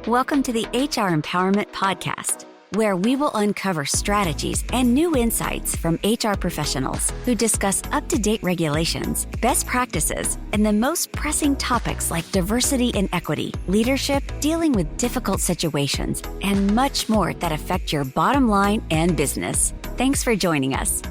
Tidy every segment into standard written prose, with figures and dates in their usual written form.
Welcome to the HR Empowerment Podcast, where we will uncover strategies and new insights from HR professionals who discuss up-to-date regulations, best practices, and the most pressing topics like diversity and equity, leadership, dealing with difficult situations, and much more that affect your bottom line and business. Thanks for joining us.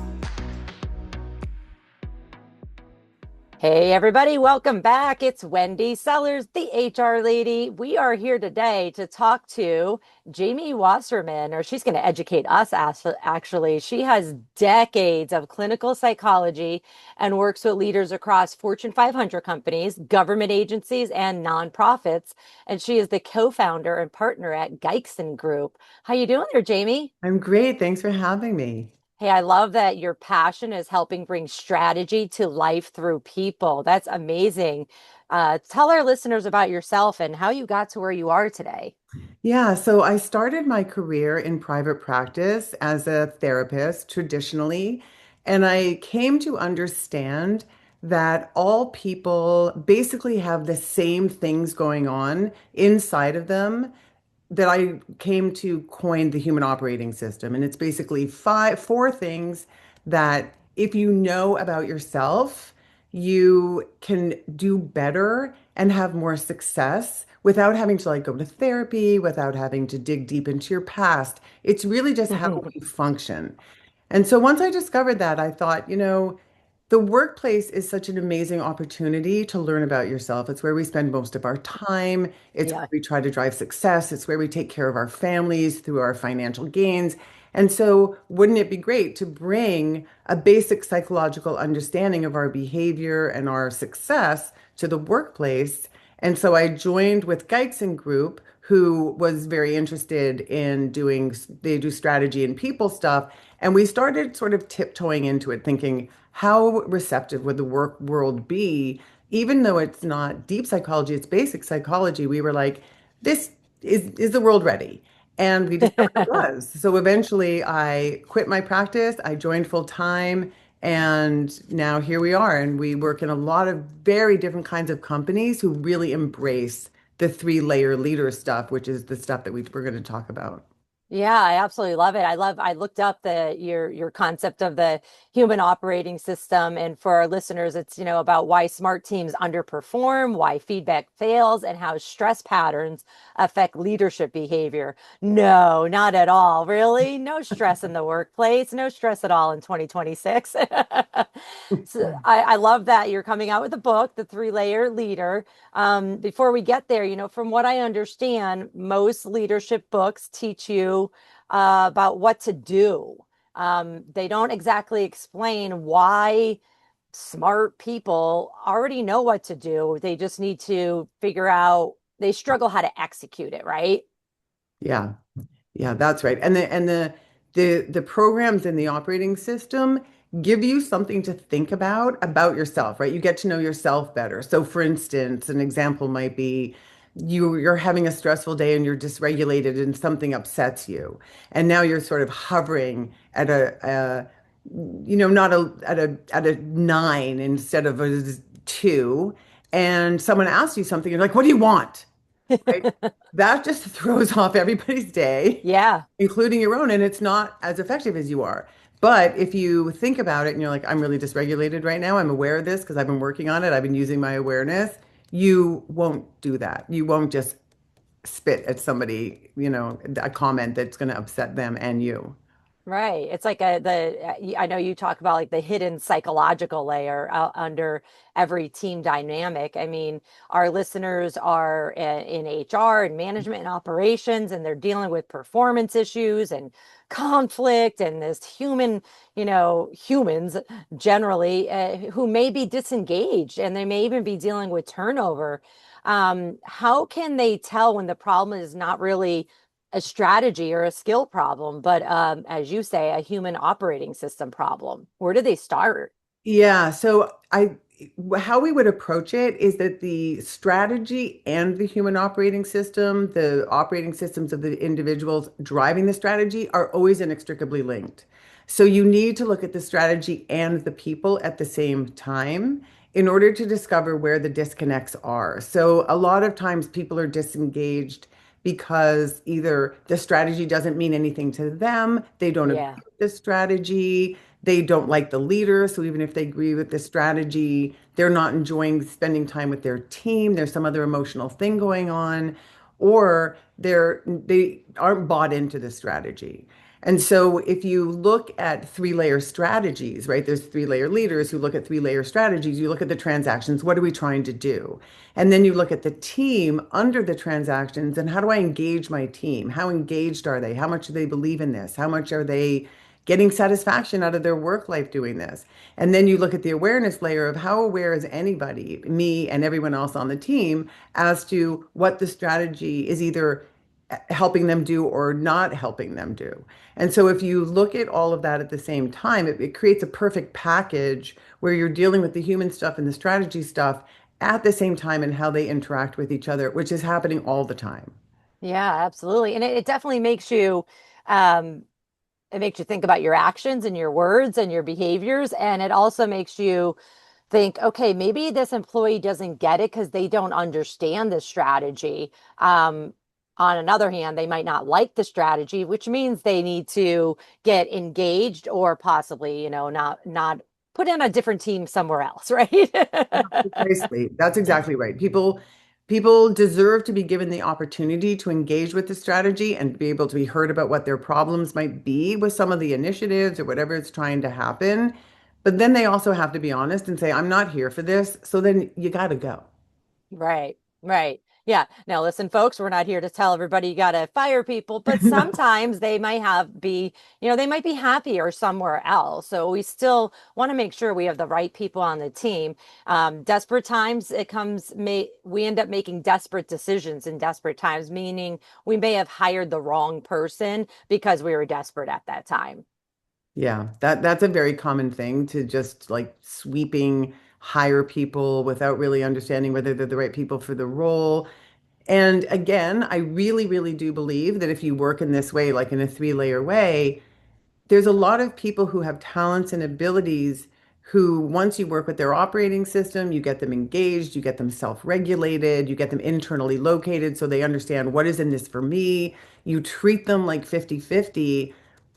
Hey, everybody, welcome back. It's Wendy Sellers, the HR lady. We are here today to talk to Jamie Wasserman, or she's going to educate us, actually. She has decades of clinical psychology and works with leaders across Fortune 500 companies, government agencies, and nonprofits. And she is the co-founder and partner at Geixen Group. How you doing there, Jamie? I'm great. Thanks for having me. Hey, I love that your passion is helping bring strategy to life through people. That's amazing. Tell our listeners about yourself and how you got to where you are today. Yeah, so I started my career in private practice as a therapist traditionally, and I came to understand that all people basically have the same things going on inside of them that I came to coin the human operating system. And it's basically four things that if you know about yourself, you can do better and have more success without having to like go to therapy, without having to dig deep into your past. It's really just how we function. And so once I discovered that, I thought, the workplace is such an amazing opportunity to learn about yourself. It's where we spend most of our time. It's where Yeah. we try to drive success. It's where we take care of our families through our financial gains. And so, wouldn't it be great to bring a basic psychological understanding of our behavior and our success to the workplace? And so I joined with Geixen Group, who was very interested in they do strategy and people stuff. And we started sort of tiptoeing into it, thinking, how receptive would the work world be? Even though it's not deep psychology, it's basic psychology. We were like, this is the world ready? And we discovered it was. So eventually I quit my practice, I joined full time, and now here we are. And we work in a lot of very different kinds of companies who really embrace the three-layer leader stuff, which is the stuff that we're going to talk about. Yeah, I absolutely love it. I looked up your concept of the human operating system. And for our listeners, it's, about why smart teams underperform, why feedback fails, and how stress patterns affect leadership behavior. No, not at all. Really? No stress in the workplace, no stress at all in 2026. So I love that you're coming out with a book, The Three-Layer Leader. Before we get there, from what I understand, most leadership books teach you about what to do. They don't exactly explain why smart people already know what to do. They just need to figure out, they struggle how to execute it, right? Yeah. Yeah, that's right. And the programs in the operating system give you something to think about yourself, right? You get to know yourself better. So for instance, an example might be you're having a stressful day and you're dysregulated and something upsets you. And now you're sort of hovering at not at a nine instead of a two. And someone asks you something, you're like, what do you want? Right? That just throws off everybody's day, Yeah. including your own, and it's not as effective as you are. But if you think about it and you're like, I'm really dysregulated right now, I'm aware of this because I've been working on it, I've been using my awareness, you won't do that. You won't just spit at somebody, a comment that's going to upset them and you. Right. It's like I know you talk about like the hidden psychological layer under every team dynamic. I mean, our listeners are in HR and management and operations, and they're dealing with performance issues and conflict and this humans generally who may be disengaged, and they may even be dealing with turnover. How can they tell when the problem is not really a strategy or a skill problem, but as you say, a human operating system problem? Where do they start? Yeah, how we would approach it is that the strategy and the human operating system, the operating systems of the individuals driving the strategy are always inextricably linked. So you need to look at the strategy and the people at the same time in order to discover where the disconnects are. So a lot of times people are disengaged because either the strategy doesn't mean anything to them, they don't agree Yeah. with the strategy, they don't like the leader. So even if they agree with the strategy, they're not enjoying spending time with their team. There's some other emotional thing going on, or they aren't bought into the strategy. And so if you look at three-layer strategies, right? There's three-layer leaders who look at three-layer strategies. You look at the transactions, what are we trying to do? And then you look at the team under the transactions and how do I engage my team? How engaged are they? How much do they believe in this? How much are they getting satisfaction out of their work life doing this? And then you look at the awareness layer of how aware is anybody, me and everyone else on the team, as to what the strategy is either helping them do or not helping them do. And so if you look at all of that at the same time, it creates a perfect package where you're dealing with the human stuff and the strategy stuff at the same time and how they interact with each other, which is happening all the time. Yeah, absolutely. And it definitely um, makes you think about your actions and your words and your behaviors. And it also makes you think, okay, maybe this employee doesn't get it because they don't understand the strategy. On another hand, they might not like the strategy, which means they need to get engaged or possibly, not put in a different team somewhere else, right? Precisely. That's exactly right. People deserve to be given the opportunity to engage with the strategy and be able to be heard about what their problems might be with some of the initiatives or whatever is trying to happen. But then they also have to be honest and say, I'm not here for this. So then you got to go. Right, right. Yeah. Now, listen, folks, we're not here to tell everybody you got to fire people, but No. sometimes they might they might be happier somewhere else. So we still want to make sure we have the right people on the team. Desperate times, we end up making desperate decisions in desperate times, meaning we may have hired the wrong person because we were desperate at that time. Yeah, that's a very common thing to just like sweeping hire people without really understanding whether they're the right people for the role. And again, I really, really do believe that if you work in this way, like in a three-layer way, there's a lot of people who have talents and abilities who, once you work with their operating system, you get them engaged, you get them self-regulated, you get them internally located so they understand what is in this for me. You treat them like 50-50.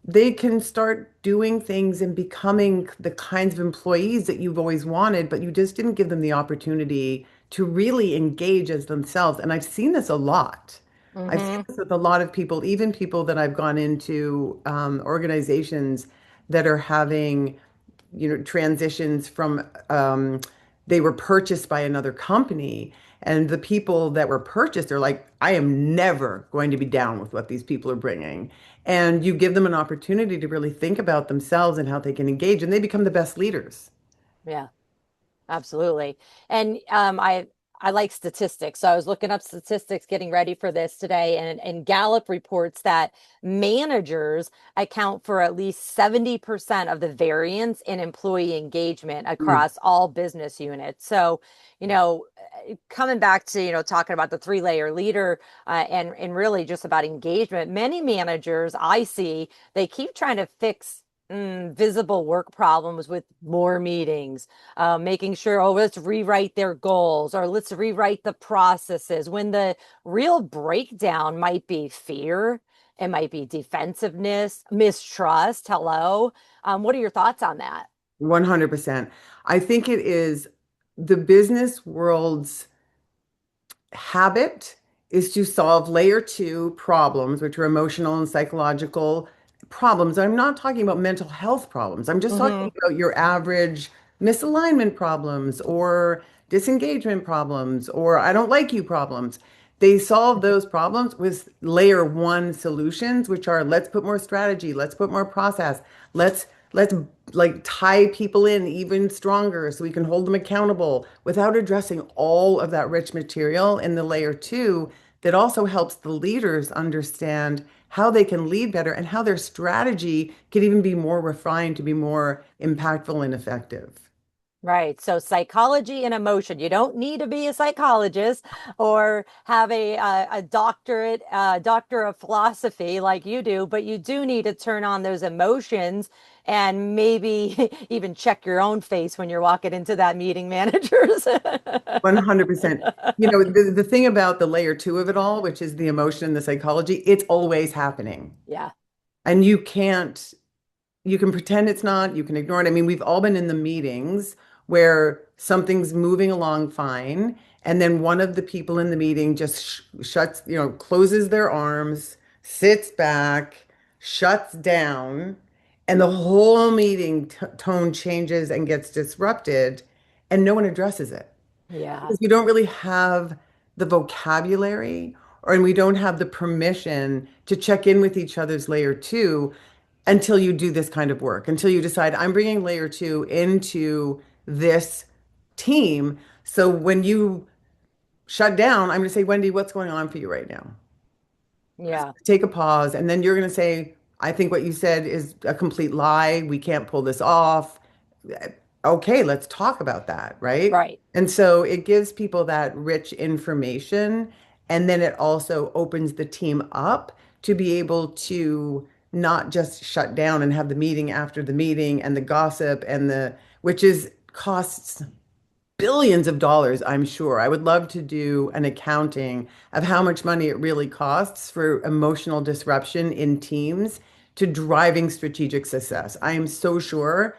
They can start doing things and becoming the kinds of employees that you've always wanted, but you just didn't give them the opportunity to really engage as themselves. And I've seen this a lot. I've seen Hmm. this with a lot of people, even people that I've gone into organizations that are having, transitions from they were purchased by another company. And the people that were purchased are like, I am never going to be down with what these people are bringing. And you give them an opportunity to really think about themselves and how they can engage, and they become the best leaders. Yeah. Absolutely. And I like statistics. So I was looking up statistics getting ready for this today, and Gallup reports that managers account for at least 70% of the variance in employee engagement Mm. across all business units. So, coming back to, talking about the three-layer leader and really just about engagement, many managers I see, they keep trying to fix visible work problems with more meetings, making sure, oh, let's rewrite their goals or let's rewrite the processes when the real breakdown might be fear, it might be defensiveness, mistrust. Hello. What are your thoughts on that? 100%. I think it is the business world's habit is to solve layer two problems, which are emotional and psychological problems. I'm not talking about mental health problems. I'm just talking Hmm. about your average misalignment problems or disengagement problems or I don't like you problems. They solve those problems with layer one solutions, which are let's put more strategy, let's put more process, let's like tie people in even stronger so we can hold them accountable without addressing all of that rich material in the layer two that also helps the leaders understand how they can lead better and how their strategy can even be more refined to be more impactful and effective. Right. So psychology and emotion. You don't need to be a psychologist or have a doctorate, doctor of philosophy like you do, but you do need to turn on those emotions and maybe even check your own face when you're walking into that meeting, managers. 100%. You know, the thing about the layer two of it all, which is the emotion and the psychology, it's always happening. Yeah. And you can't, you can pretend it's not, you can ignore it. I mean, we've all been in the meetings where something's moving along fine, and then one of the people in the meeting just shuts, closes their arms, sits back, shuts down, and the whole meeting t tone changes and gets disrupted, and no one addresses it Yeah. because we don't really have the vocabulary and we don't have the permission to check in with each other's layer two until you do this kind of work, until you decide, I'm bringing layer two into this team. So when you shut down, I'm going to say, Wendy, what's going on for you right now? Yeah. Take a pause. And then you're going to say, I think what you said is a complete lie. We can't pull this off. Okay, let's talk about that, right? Right. And so it gives people that rich information. And then it also opens the team up to be able to not just shut down and have the meeting after the meeting and the gossip and which is costs billions of dollars, I'm sure. I would love to do an accounting of how much money it really costs for emotional disruption in teams to driving strategic success. I am so sure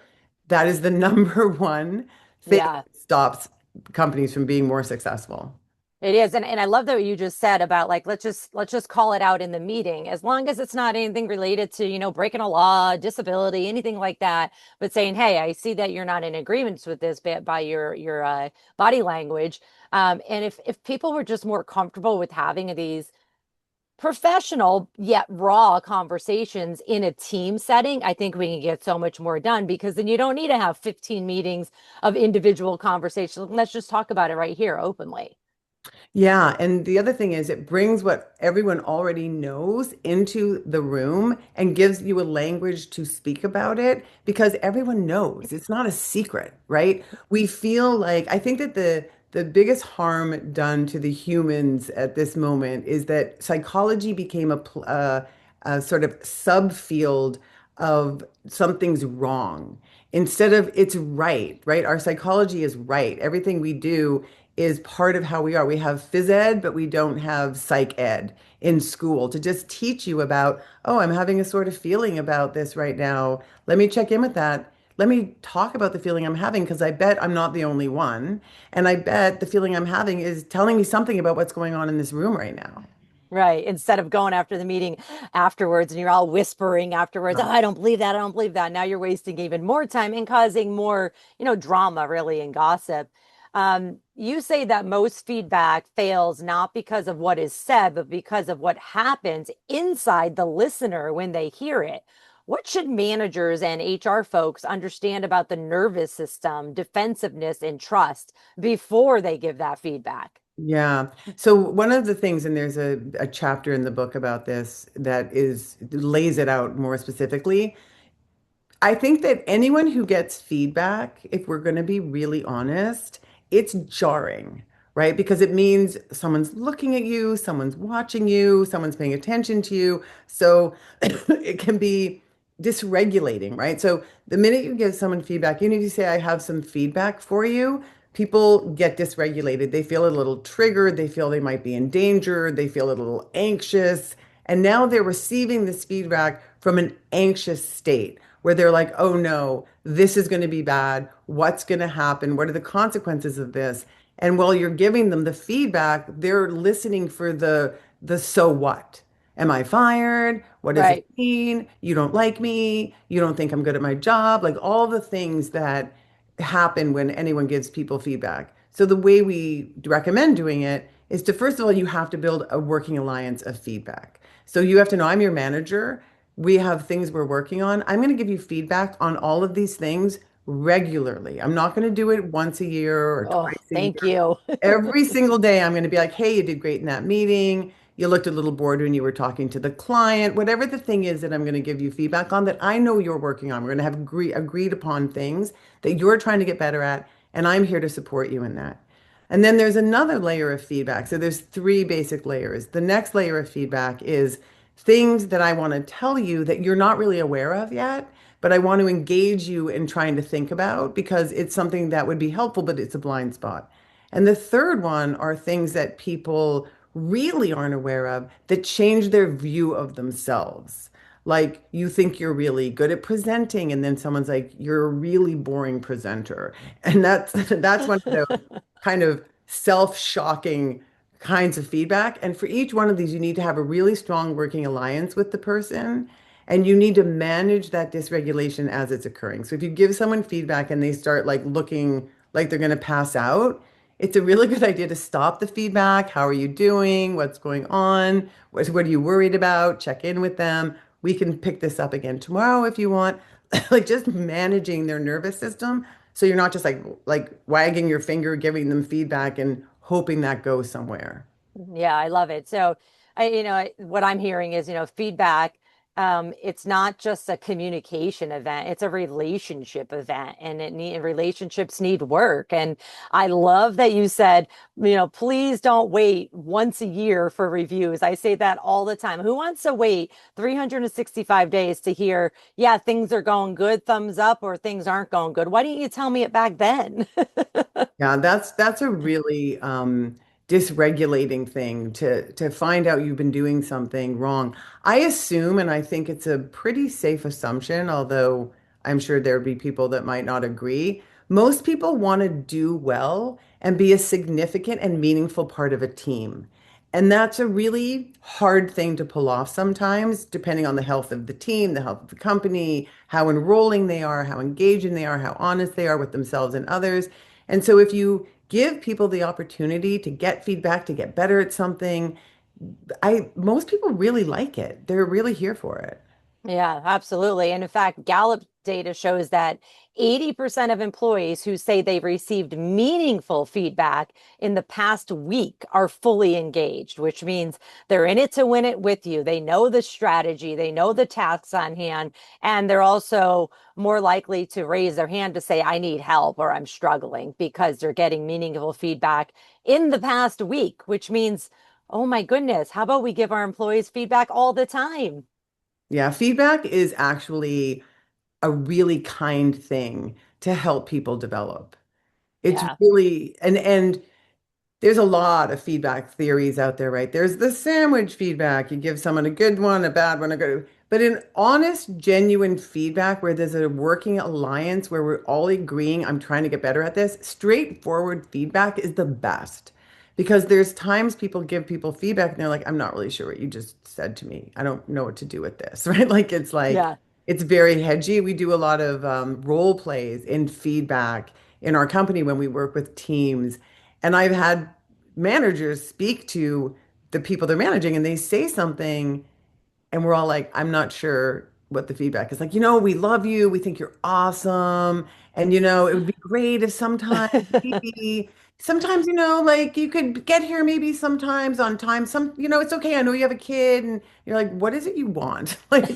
that is the number one thing Yeah. that stops companies from being more successful. It is. And I love that what you just said about like let's just call it out in the meeting, as long as it's not anything related to, breaking a law, disability, anything like that, but saying, hey, I see that you're not in agreement with this by your body language. And if people were just more comfortable with having these professional yet raw conversations in a team setting, I think we can get so much more done, because then you don't need to have 15 meetings of individual conversations. Let's just talk about it right here openly. Yeah, and the other thing is it brings what everyone already knows into the room and gives you a language to speak about it because everyone knows. It's not a secret, right? We feel like I think that the biggest harm done to the humans at this moment is that psychology became a sort of subfield of something's wrong instead of it's right, right? Our psychology is right. Everything we do is part of how we are. We have phys ed, but we don't have psych ed in school to just teach you about, oh, I'm having a sort of feeling about this right now. Let me check in with that. Let me talk about the feeling I'm having because I bet I'm not the only one. And I bet the feeling I'm having is telling me something about what's going on in this room right now. Right. Instead of going after the meeting afterwards and you're all whispering afterwards, oh, I don't believe that. I don't believe that. Now you're wasting even more time and causing more, drama really and gossip. You say that most feedback fails not because of what is said, but because of what happens inside the listener when they hear it. What should managers and HR folks understand about the nervous system, defensiveness, and trust before they give that feedback? Yeah. So one of the things, and there's a chapter in the book about this that lays it out more specifically. I think that anyone who gets feedback, if we're going to be really honest, it's jarring, right? Because it means someone's looking at you, someone's watching you, someone's paying attention to you. So it can be dysregulating, right? So the minute you give someone feedback, even if you say, I have some feedback for you, people get dysregulated. They feel a little triggered. They feel they might be in danger. They feel a little anxious. And now they're receiving this feedback from an anxious state where they're like, oh no, this is going to be bad. What's going to happen? What are the consequences of this? And while you're giving them the feedback, they're listening for the so what? Am I fired? What does it Right. mean? You don't like me. You don't think I'm good at my job. Like all the things that happen when anyone gives people feedback. So the way we recommend doing it is to, first of all, you have to build a working alliance of feedback. So you have to know I'm your manager. We have things we're working on. I'm going to give you feedback on all of these things regularly. I'm not going to do it once a year or Oh, twice a thank year. you. Every single day, I'm going to be like, hey, you did great in that meeting. You looked a little bored when you were talking to the client. Whatever the thing is that I'm going to give you feedback on that I know you're working on. We're going to have agreed upon things that you're trying to get better at. And I'm here to support you in that. And then there's another layer of feedback. So there's three basic layers. The next layer of feedback is things that I want to tell you that you're not really aware of yet, but I want to engage you in trying to think about because it's something that would be helpful, but it's a blind spot. And the third one are things that people really aren't aware of that change their view of themselves. Like you think you're really good at presenting, and then someone's like, you're a really boring presenter. And that's that's one of those kind of self-shocking kinds of feedback. And for each one of these, you need to have a really strong working alliance with the person. And you need to manage that dysregulation as it's occurring. So if you give someone feedback and they start like looking like they're going to pass out, it's a really good idea to stop the feedback. How are you doing? What's going on? What are you worried about? Check in with them. We can pick this up again tomorrow if you want. Like just managing their nervous system so you're not just like wagging your finger, giving them feedback and hoping that goes somewhere. Yeah, I love it. So, what I'm hearing is, feedback. It's not just a communication event; it's a relationship event, and relationships need work. And I love that you said, please don't wait once a year for reviews. I say that all the time. Who wants to wait 365 days to hear, yeah, things are going good, thumbs up, or things aren't going good? Why didn't you tell me it back then? Yeah, that's a really dysregulating thing to find out you've been doing something wrong. I assume, and I think it's a pretty safe assumption, although I'm sure there'd be people that might not agree. Most people want to do well and be a significant and meaningful part of a team. And that's a really hard thing to pull off sometimes, depending on the health of the team, the health of the company, how enrolling they are, how engaging they are, how honest they are with themselves and others. And so if you give people the opportunity to get feedback, to get better at something, I most people really like it. They're really here for it. Yeah, absolutely. And in fact, Gallup data shows that 80% of employees who say they've received meaningful feedback in the past week are fully engaged, which means they're in it to win it with you. They know the strategy, they know the tasks on hand, and they're also more likely to raise their hand to say, I need help or I'm struggling because they're getting meaningful feedback in the past week, which means, oh my goodness, how about we give our employees feedback all the time? Yeah, feedback is actually a really kind thing to help people develop. It's Yeah. really and there's a lot of feedback theories out there, right? There's the sandwich feedback. You give someone a good one, a bad one, a good. But in honest, genuine feedback where there's a working alliance where we're all agreeing, I'm trying to get better at this, straightforward feedback is the best. Because there's times people give people feedback and they're like, I'm not really sure what you just said to me. I don't know what to do with this, right? Yeah. It's very hedgy. We do a lot of role plays in feedback in our company when we work with teams. And I've had managers speak to the people they're managing and they say something and we're all like, I'm not sure what the feedback is. Like, we love you. We think you're awesome. And, it would be great if sometimes, like you could get here maybe sometimes on time. It's okay. I know you have a kid and you're like, what is it you want? Like,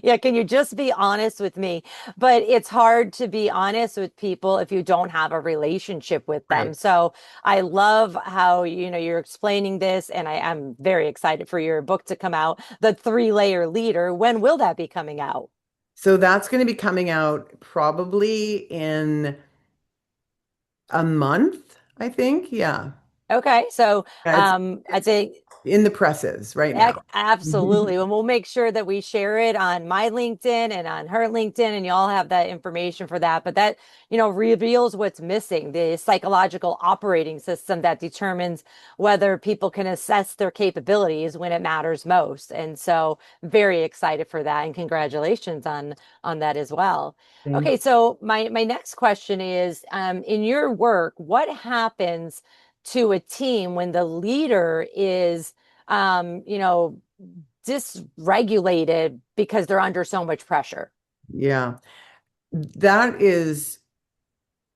Yeah, can you just be honest with me? But it's hard to be honest with people if you don't have a relationship with them. right. So I love how, you're explaining this, and I am very excited for your book to come out, The Three-Layer Leader. When will that be coming out? So that's going to be coming out probably in a month, I think. Yeah. Okay, so Yeah, I it's think in the presses right now. Absolutely. And we'll make sure that we share it on my LinkedIn and on her LinkedIn, and you all have that information for that. But that, reveals what's missing, the psychological operating system that determines whether people can assess their capabilities when it matters most. And so very excited for that. And congratulations on that as well. Thank Okay, so my next question is, in your work, what happens to a team when the leader is dysregulated because they're under so much pressure? Yeah, that is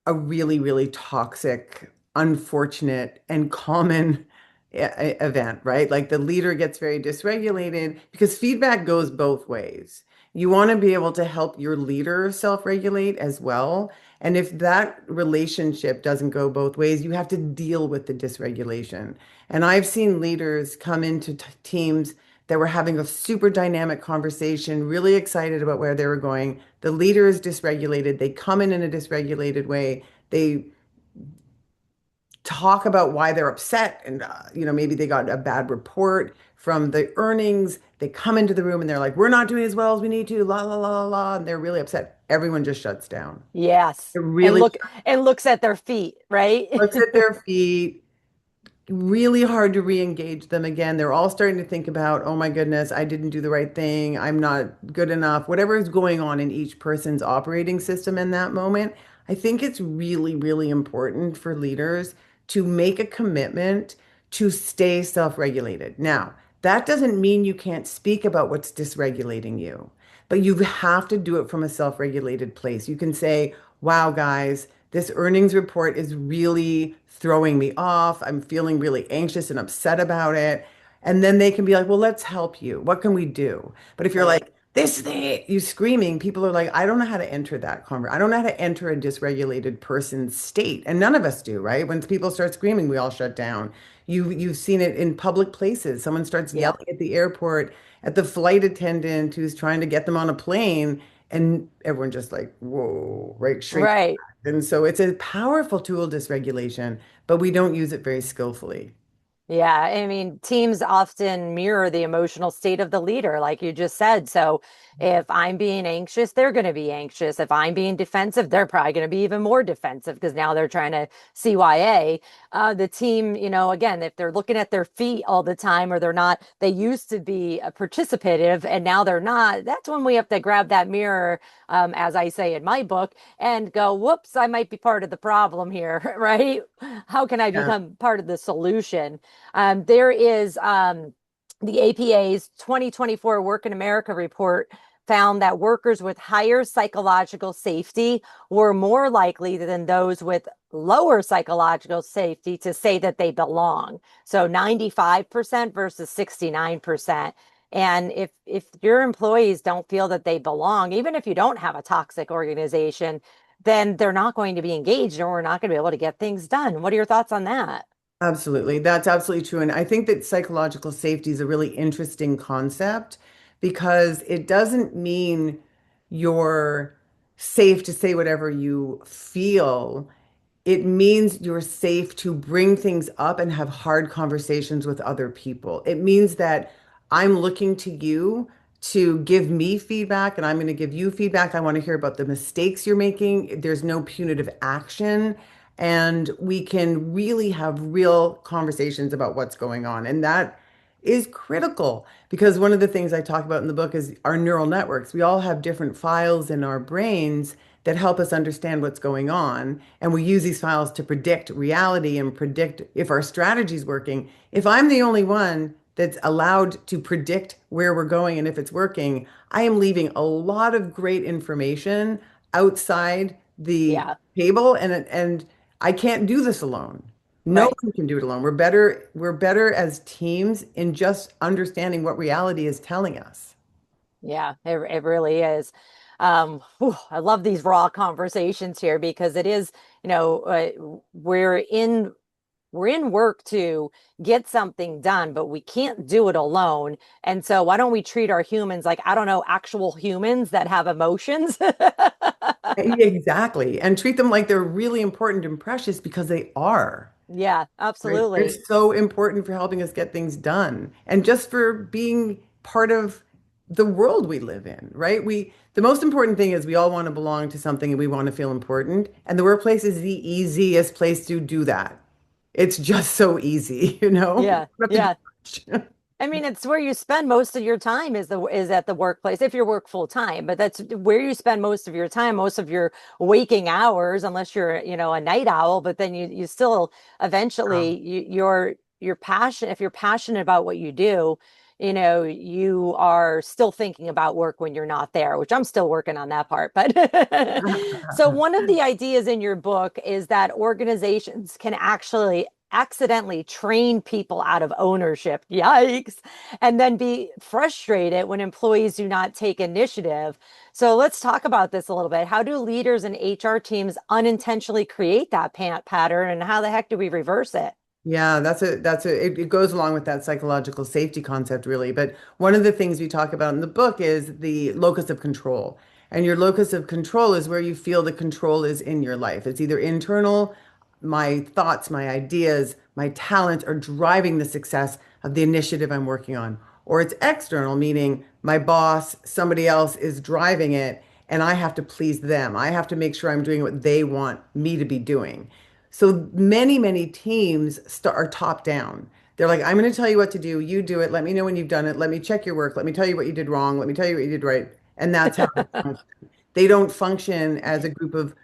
a really, really toxic, unfortunate, and common event, right? Like the leader gets very dysregulated because feedback goes both ways. You want to be able to help your leader self-regulate as well. And if that relationship doesn't go both ways, you have to deal with the dysregulation. And I've seen leaders come into teams that were having a super dynamic conversation, really excited about where they were going. The leader is dysregulated. They come in a dysregulated way. They talk about why they're upset and maybe they got a bad report from the earnings. They come into the room and they're like, we're not doing as well as we need to, la la la la la, and they're really upset. Everyone just shuts down. Yes. It And really look and looks at their feet, right? looks at their feet, really hard to re-engage them again. They're all starting to think about, oh my goodness, I didn't do the right thing. I'm not good enough. Whatever is going on in each person's operating system in that moment, I think it's really, really important for leaders to make a commitment to stay self-regulated. Now, that doesn't mean you can't speak about what's dysregulating you, but you have to do it from a self-regulated place. You can say, wow, guys, this earnings report is really throwing me off. I'm feeling really anxious and upset about it. And then they can be like, well, let's help you. What can we do? But if you're Right. like, this thing, you screaming, people are like, I don't know how to enter that conversation. I don't know how to enter a dysregulated person's state. And none of us do, right? When people start screaming, we all shut down. You've seen it in public places. Someone starts Yeah. yelling at the airport at the flight attendant who's trying to get them on a plane, and everyone just like, whoa, right, shrinks. Right. And so it's a powerful tool, dysregulation, but we don't use it very skillfully. Yeah, I mean, teams often mirror the emotional state of the leader, like you just said. So if I'm being anxious, they're going to be anxious. If I'm being defensive, they're probably going to be even more defensive because now they're trying to CYA. The team, again, if they're looking at their feet all the time or they're not, they used to be participative and now they're not, that's when we have to grab that mirror, as I say in my book, and go, whoops, I might be part of the problem here, right? How can I Yeah, become part of the solution? There is the APA's 2024 Work in America report found that workers with higher psychological safety were more likely than those with lower psychological safety to say that they belong. So 95% versus 69%. And if your employees don't feel that they belong, even if you don't have a toxic organization, then they're not going to be engaged or we're not going to be able to get things done. What are your thoughts on that? absolutely. That's absolutely true. And I think that psychological safety is a really interesting concept because it doesn't mean you're safe to say whatever you feel. It means you're safe to bring things up and have hard conversations with other people. It means that I'm looking to you to give me feedback and I'm going to give you feedback. I want to hear about the mistakes you're making. There's no punitive action. And we can really have real conversations about what's going on. And that is critical because one of the things I talk about in the book is our neural networks. We all have different files in our brains that help us understand what's going on. And we use these files to predict reality and predict if our strategy is working. If I'm the only one that's allowed to predict where we're going and if it's working, I am leaving a lot of great information outside the Yeah, table and I can't do this alone. No right. one can do it alone. We're better as teams in just understanding what reality is telling us. Yeah, it really is. I love these raw conversations here because it is, we're in work to get something done, but we can't do it alone. And so why don't we treat our humans like, I don't know, actual humans that have emotions? Exactly. And treat them like they're really important and precious because they are. Yeah, Right? They're absolutely. so important for helping us get things done and just for being part of the world we live in, right? The most important thing is we all want to belong to something and we want to feel important. And the workplace is the easiest place to do that. It's just so easy, you know? You Yeah, don't have to yeah. do much. I mean, it's where you spend most of your time is at the workplace if you work full time, but that's where you spend most of your time, most of your waking hours, unless you're, a night owl, but then you still eventually your passion, if you're passionate about what you do, you are still thinking about work when you're not there, which I'm still working on that part. But so one of the ideas in your book is that organizations can actually accidentally train people out of ownership. Yikes. And then be frustrated when employees do not take initiative. So let's talk about this a little bit. How do leaders and HR teams unintentionally create that pattern, and how the heck do we reverse it? Yeah, it goes along with that psychological safety concept, really. But one of the things we talk about in the book is the locus of control. And your locus of control is where you feel the control is in your life. It's either internal, my thoughts, my ideas, my talents are driving the success of the initiative I'm working on. Or it's external, meaning my boss, somebody else is driving it, and I have to please them. I have to make sure I'm doing what they want me to be doing. So many teams are top down. They're like, I'm going to tell you what to do. You do it. Let me know when you've done it. Let me check your work. Let me tell you what you did wrong. Let me tell you what you did right. And that's how they function. They don't function as a group of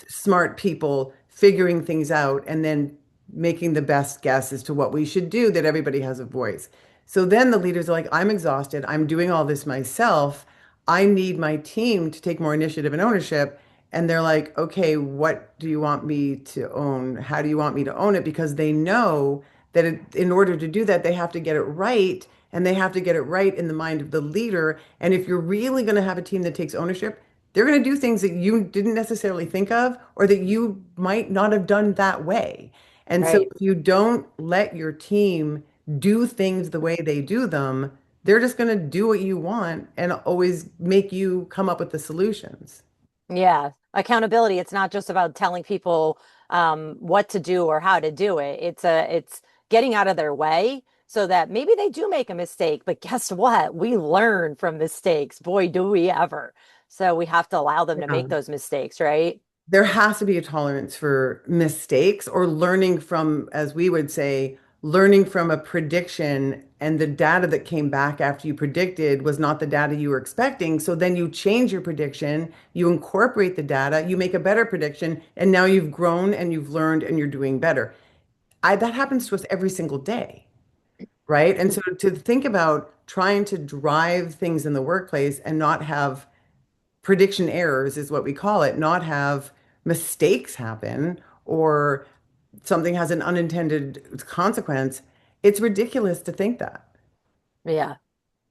smart people figuring things out and then making the best guess as to what we should do, that everybody has a voice. So then the leaders are like, I'm exhausted. I'm doing all this myself. I need my team to take more initiative and ownership. And they're like, okay, what do you want me to own? How do you want me to own it? Because they know that in order to do that, they have to get it right. And they have to get it right in the mind of the leader. And if you're really going to have a team that takes ownership, they're going to do things that you didn't necessarily think of or that you might not have done that way. And so Right. if you don't let your team do things the way they do them, they're just going to do what you want and always make you come up with the solutions. Yeah, accountability. It's not just about telling people what to do or how to do it. It's getting out of their way so that maybe they do make a mistake, but guess what? We learn from mistakes. Boy, do we ever. So we have to allow them to Yeah. make those mistakes, right? There has to be a tolerance for mistakes or learning from, as we would say, learning from a prediction and the data that came back after you predicted was not the data you were expecting. So then you change your prediction, you incorporate the data, you make a better prediction, and now you've grown and you've learned and you're doing better. That happens to us every single day, right? And so to think about trying to drive things in the workplace and not have prediction errors is what we call it, not have mistakes happen or something has an unintended consequence. It's ridiculous to think that. Yeah.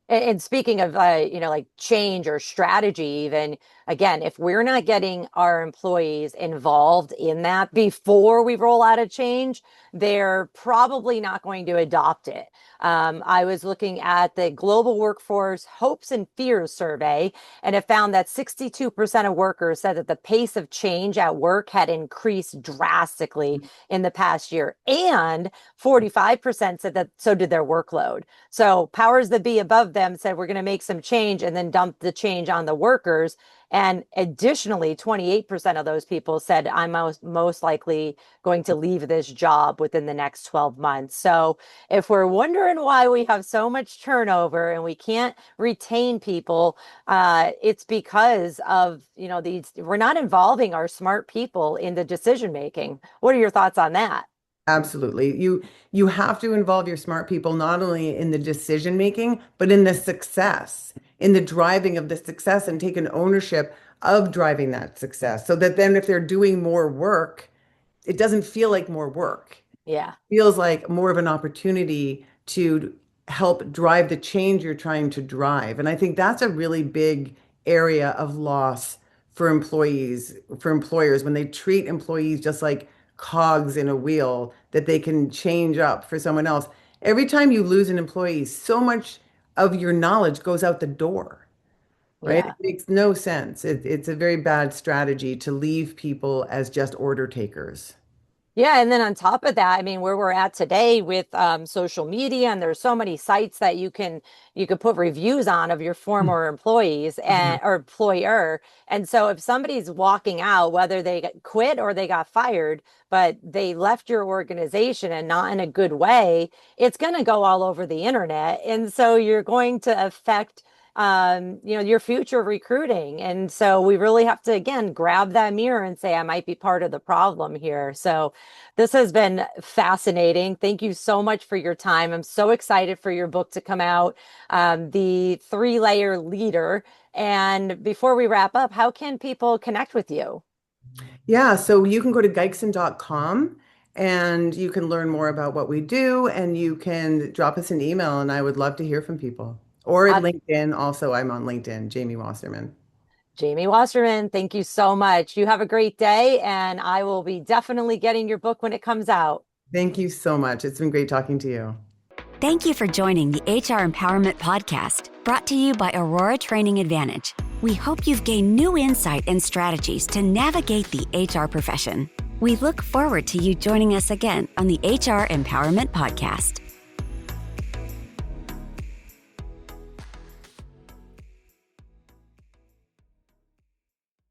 And speaking of, like change or strategy, even again, if we're not getting our employees involved in that before we roll out a change, they're probably not going to adopt it. I was looking at the Global Workforce Hopes and Fears survey, and it found that 62% of workers said that the pace of change at work had increased drastically in the past year, and 45% said that so did their workload. So powers that be above them said, we're going to make some change and then dump the change on the workers. And additionally, 28% of those people said, I'm most likely going to leave this job within the next 12 months. So if we're wondering why we have so much turnover and we can't retain people, it's because of, we're not involving our smart people in the decision making. What are your thoughts on that? Absolutely. You have to involve your smart people not only in the decision making, but in the success, in the driving of the success and take an ownership of driving that success. So that then if they're doing more work, it doesn't feel like more work. Yeah. Feels like more of an opportunity to help drive the change you're trying to drive. And I think that's a really big area of loss for employees, for employers, when they treat employees just like cogs in a wheel that they can change up for someone else. Every time you lose an employee, so much of your knowledge goes out the door, right? It Yeah. makes no sense. It's a very bad strategy to leave people as just order takers. Yeah, and then on top of that, I mean, where we're at today with social media, and there's so many sites that you can put reviews on of your former employees Mhm. and or employer. And so if somebody's walking out, whether they got quit or they got fired, but they left your organization and not in a good way, it's going to go all over the internet, and so you're going to affect your future recruiting. And so we really have to, again, grab that mirror and say, I might be part of the problem here. So this has been fascinating. Thank you so much for your time. I'm so excited for your book to come out, The Three-Layer Leader. And before we wrap up, how can people connect with you? Yeah, so you can go to geixen.com and you can learn more about what we do, and you can drop us an email, and I would love to hear from people. Or at Uh, LinkedIn, also, I'm on LinkedIn, Jamie Wasserman. Jamie Wasserman, thank you so much. You have a great day, and I will be definitely getting your book when it comes out. Thank you so much. It's been great talking to you. Thank you for joining the HR Empowerment Podcast, brought to you by Aurora Training Advantage. We hope you've gained new insight and strategies to navigate the HR profession. We look forward to you joining us again on the HR Empowerment Podcast.